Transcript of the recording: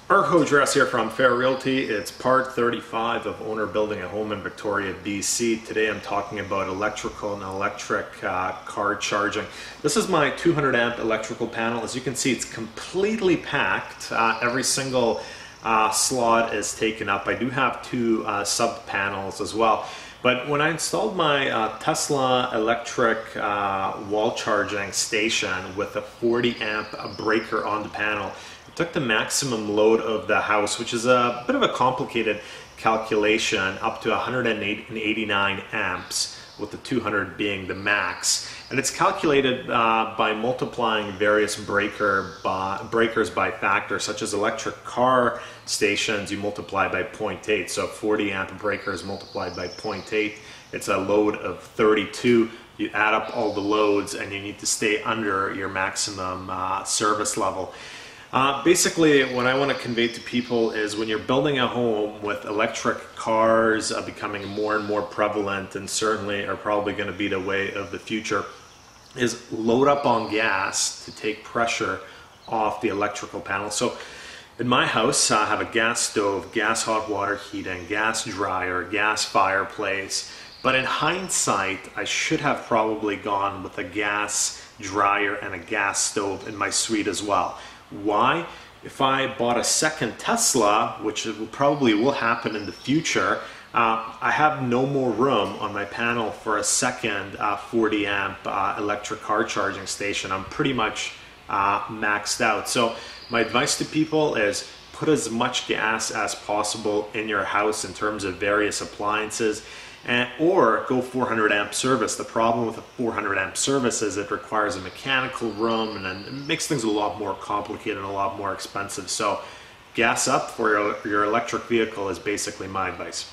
Marko, Juras here from Realty. It's part 35 of owner building a home in Victoria, BC. Today I'm talking about electrical and electric car charging. This is my 200 amp electrical panel. As you can see, it's completely packed. Every single slot is taken up. I do have two sub panels as well. But when I installed my Tesla electric wall charging station with a 40 amp breaker on the panel, it took the maximum load of the house, which is a bit of a complicated calculation, up to 189 amps, with the 200 being the max. And it's calculated by multiplying various breakers by factors, such as electric car stations, you multiply by 0.8. So 40 amp breakers multiplied by 0.8, it's a load of 32. You add up all the loads and you need to stay under your maximum service level. Basically, what I want to convey to people is when you're building a home with electric cars becoming more and more prevalent, and certainly are probably going to be the way of the future, is load up on gas to take pressure off the electrical panel. So in my house, I have a gas stove, gas hot water heating, gas dryer, gas fireplace. But in hindsight, I should have probably gone with a gas dryer and a gas stove in my suite as well. Why? If I bought a second Tesla, which probably will happen in the future, I have no more room on my panel for a second 40 amp electric car charging station. I'm pretty much maxed out. So my advice to people is put as much gas as possible in your house in terms of various appliances, or go 400 amp service. The problem with a 400 amp service is it requires a mechanical room, and then it makes things a lot more complicated and a lot more expensive. So gas up for your electric vehicle is basically my advice.